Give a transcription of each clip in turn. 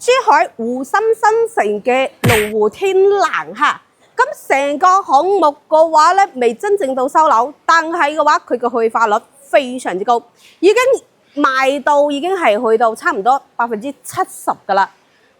珠海湖心新城嘅龍湖天欄嚇，咁成個項目嘅話咧，未真正到收樓，但係嘅話佢嘅去化率非常之高，已經賣到已經係去到差唔多70%㗎啦。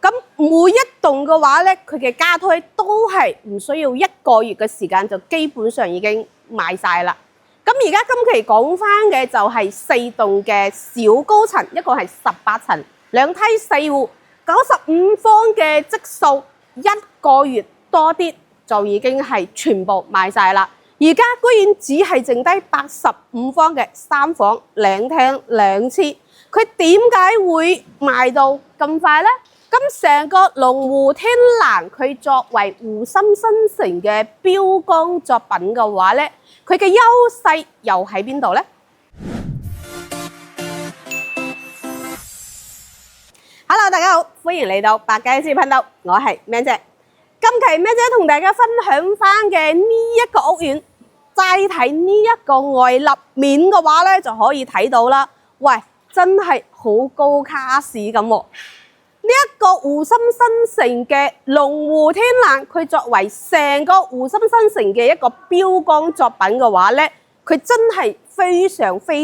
咁每一棟嘅話咧，佢嘅家推都係唔需要1個月嘅時間就基本上已經賣晒啦。咁而家今期講翻嘅就係4棟嘅小高層，一個係18層，2梯4戶。95方嘅積數，1個月多啲就已經係全部賣晒啦。而家居然只係剩低85方嘅3房2廳2廁，佢點解會賣到咁快呢？咁成個龍湖天欄佢作為湖心新城嘅標杆作品嘅話呢，佢嘅優勢又喺邊度呢？Hello， 大家好，歡迎嚟到百佳之頻道，我係 Man 姐。今期 Man 姐同大家分享翻嘅呢一個屋苑，齋睇呢一個外立面嘅話咧，就可以睇到啦。喂，真係好高卡士咁喎！呢一個湖心新城嘅龍湖天欄，佢作為成個湖心新城嘅一個標杆作品嘅話咧，佢真係非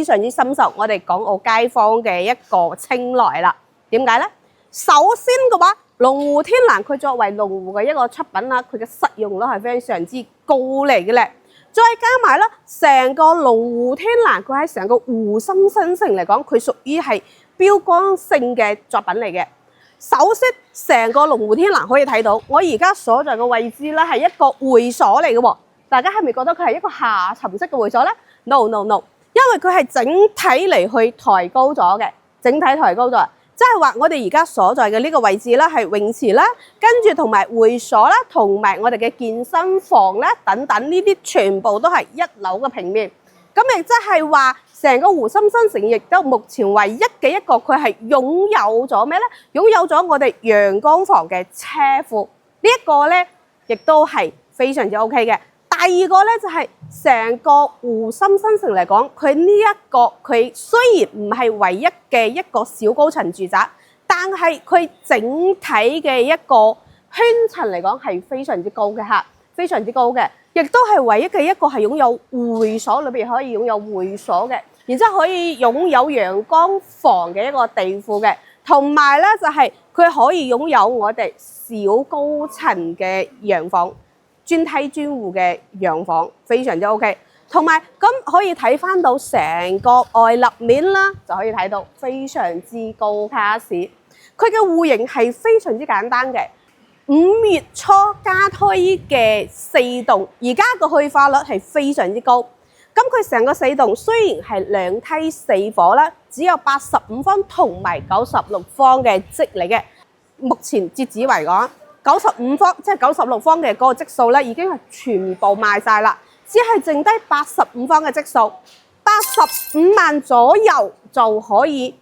常之深受我哋港澳街坊嘅一個青睞啦。點解呢？首先嘅話，龍湖天欄佢作為龍湖嘅一個出品啦，佢嘅實用率係非常之高嚟嘅咧。再加埋啦，成個龍湖天欄佢喺成個湖心新城嚟講，佢屬於係標杆性嘅作品嚟嘅。首先，成個龍湖天欄可以睇到，我而家所在嘅位置咧係一個會所嚟嘅喎。大家係咪覺得佢係一個下沉式嘅會所呢？ No， 因為佢係整體嚟去抬高咗嘅，即係話我哋而家所在嘅呢個位置啦，係泳池啦，跟住同埋會所啦，同埋我哋嘅健身房啦，等等呢啲全部都係1樓嘅平面。咁亦即係話，成個湖心新城亦都目前唯一嘅一個，佢係擁有咗咩呢？擁有咗我哋陽光房嘅車庫，呢一個呢，亦都係非常之 OK 嘅。第二個咧就係成個湖心新城嚟講，佢呢一個佢雖然唔係唯一嘅一個小高層住宅，但係佢整體嘅一個圈層嚟講係非常之高嘅嚇，非常之高嘅，亦都係唯一嘅一個係擁有會所，裏邊可以擁有會所嘅，然之後可以擁有陽光房嘅一個地庫嘅，同埋咧就係佢可以擁有我哋小高層嘅洋房。專梯專戶嘅洋房非常之 OK， 同埋咁可以睇翻到成個外立面啦，就可以睇到非常之高卡士。佢嘅戶型係非常之簡單嘅，5月初加推嘅4棟，而家個去化率係非常之高。咁佢成個4棟雖然係2梯4伙啦，只有85方同埋96方嘅積嚟嘅，目前截止為講。95方即係96方嘅嗰個積數咧，已經係全部賣晒啦，只係剩低85方嘅積數，85萬左右就可以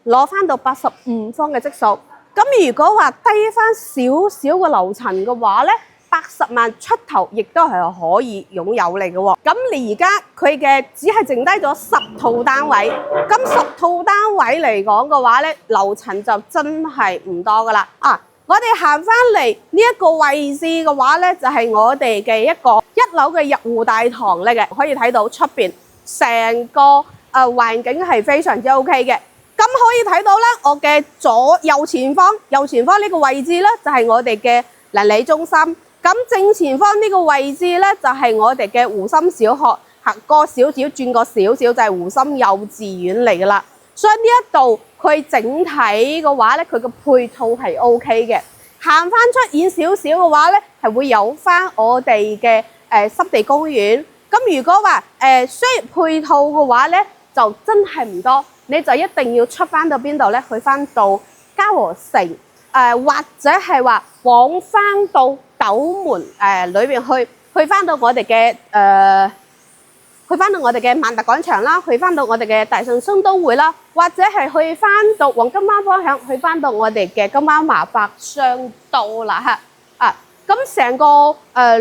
攞翻到85方嘅積數。咁如果話低翻少少嘅樓層嘅話咧，80萬出頭亦都係可以擁有嚟嘅喎。咁你而家佢嘅只係剩低咗10套單位，咁10套單位嚟講嘅話咧，樓層就真係唔多噶啦啊！我哋行翻嚟呢一個位置嘅話咧，就係我哋嘅一個1樓嘅入戶大堂嚟嘅，可以睇到出邊成個環境係非常之 OK 嘅。咁可以睇到咧，我嘅右前方呢個位置咧，就係我哋嘅鄰里中心。咁正前方呢個位置咧，就係我哋嘅湖心小學，行過少少轉過少少就係湖心幼稚園嚟噶啦。所以呢一度佢整體嘅話咧，佢個配套係 OK 嘅。行翻出遠少少嘅話咧，係會有翻我哋嘅濕地公園。咁如果話需要配套嘅話咧，就真係唔多，你就一定要出翻到邊度咧？去翻到嘉禾城或者係話往翻到斗門裏邊去翻到我哋嘅去翻到我哋嘅萬達廣場啦，去翻到我哋嘅大順新都會啦，或者係去翻到黃金灣方向，去翻到我哋嘅金灣華發商道啦嚇啊！咁成個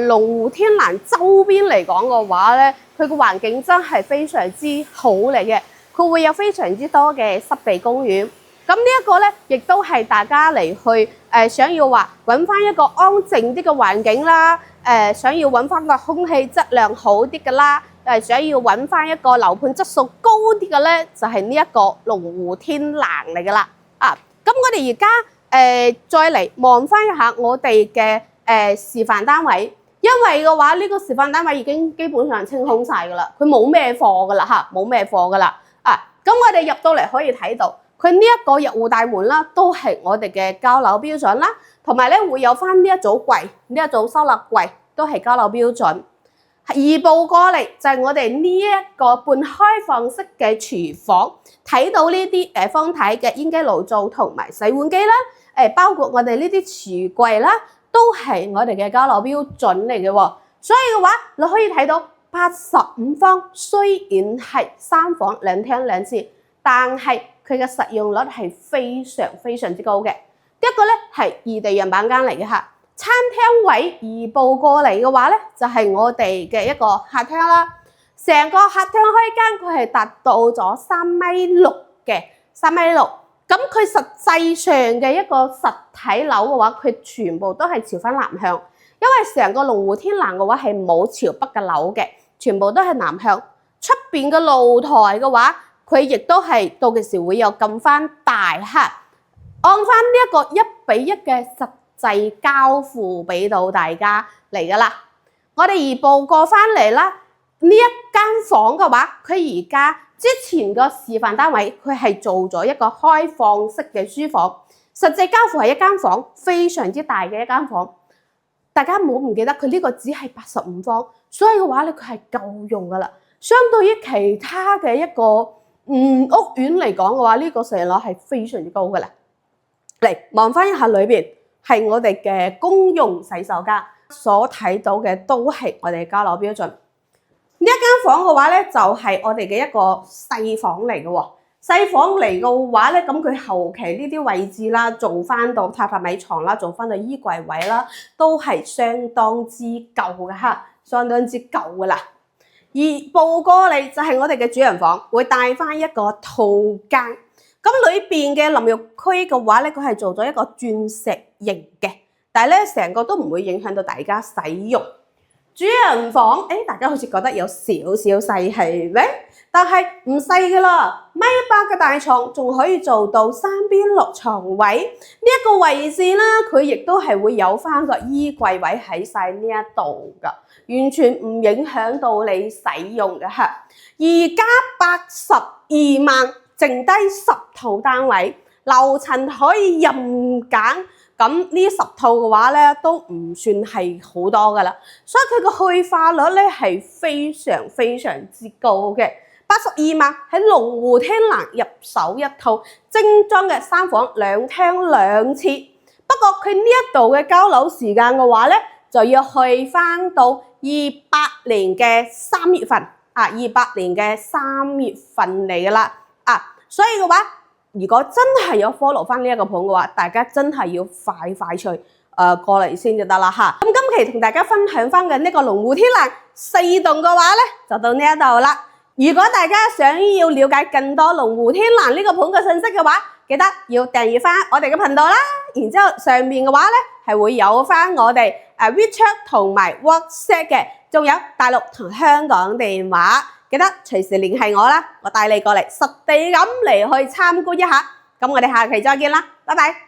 龍湖天欄周邊嚟講嘅話咧，佢個環境真係非常之好嚟嘅，佢會有非常之多嘅濕地公園。咁呢一個咧，亦都係大家嚟去想要話揾翻一個安靜啲嘅環境啦，想要揾翻個空氣質量好啲嘅啦，想要揾翻一個樓盤質素高啲嘅咧，就係呢一個龍湖天瀾嚟噶啦。咁我哋而家再嚟望翻一下我哋嘅示範單位，因為嘅話呢個示範單位已經基本上清空晒噶啦，佢冇咩貨噶啦嚇，冇咩貨噶啦。咁我哋入到嚟可以睇到。佢呢一個入戶大門啦，都係我哋嘅交樓標準啦，同埋咧會有翻呢一組櫃，呢一組收納櫃都係交樓標準。移步過嚟就係我哋呢一個半開放式嘅廚房，睇到呢啲方體嘅煙機爐灶同埋洗碗機啦，包括我哋呢啲櫥櫃啦，都係我哋嘅交樓標準嚟嘅喎。所以嘅話，你可以睇到85方，雖然係3房2廳2廁，但係佢嘅實用率係非常之高嘅。一個咧係異地樣板間嚟嘅嚇，餐廳位移步過嚟嘅話咧，就係我哋嘅一個客廳啦。成個客廳開間佢係達到咗3.6米嘅，3.6米。咁佢實際上嘅一個實體樓嘅話，佢全部都係朝翻南向，因為成個龍湖天瀾嘅話係冇朝北嘅樓嘅，全部都係南向。出邊嘅露台嘅話，佢亦都係到嘅時會有撳翻大嚇，按翻呢一個1:1嘅實際交付俾到大家嚟噶啦。我哋移步過翻嚟啦，呢一間房嘅話，佢而家之前個示範單位佢係做咗一個開放式嘅書房，實際交付係一間房，非常之大嘅一間房。大家唔好唔記得，佢呢個只係85方，所以嘅話咧佢係夠用噶啦。相對於其他嘅一個屋苑嚟講嘅話，呢個成率係非常之高嘅啦。嚟望翻一下裏邊，係我哋嘅公用洗手間，所睇到嘅都係我哋嘅交樓標準。呢一間房嘅話咧，就係我哋嘅一個細房嚟嘅喎。細房嚟嘅話咧，咁佢後期呢啲位置啦，做翻到榻榻米床啦，做翻到衣櫃位啦，都係相當之夠嘅嚇，相當之夠嘅啦。而步過嚟就係我哋嘅主人房，會帶翻一個套間。咁裏邊嘅淋浴區嘅話咧，佢係做咗一個鑽石型嘅，但係咧成個都唔會影響到大家使用。主人房，大家好似覺得有少少細係咪？但係唔細噶啦，1.8米嘅大床仲可以做到3邊落床位。呢一個位置啦，佢亦都係會有翻個衣櫃位喺晒呢一度噶，完全唔影響到你使用嘅嚇。而家82萬，剩低10套單位，樓層可以任揀。咁呢10套嘅話咧，都唔算係好多噶啦，所以佢個去化率咧係非常之高嘅。82萬喺龍湖天瀾入手一套精裝嘅3房2廳2廁。不過佢呢一度嘅交樓時間嘅話咧，就要去翻到28年嘅3月份，28年嘅3月份嚟噶啦。所以嘅話，如果真係有 follow 翻呢一個盤嘅話，大家真係要快脆過嚟先就得啦嚇。咁今期同大家分享翻嘅呢個龍湖天瀾4棟嘅話咧，就到呢一度啦。如果大家想要了解更多龍湖天瀾呢個盤嘅信息嘅話，記得要訂閱翻我哋嘅頻道啦。然之後上面嘅話咧係會有翻我哋WeChat 同埋 WhatsApp 嘅，仲有大陸同香港電話。記得隨時聯繫我啦，我帶你過嚟實地咁嚟去參觀一下。咁我哋下期再見啦，拜拜。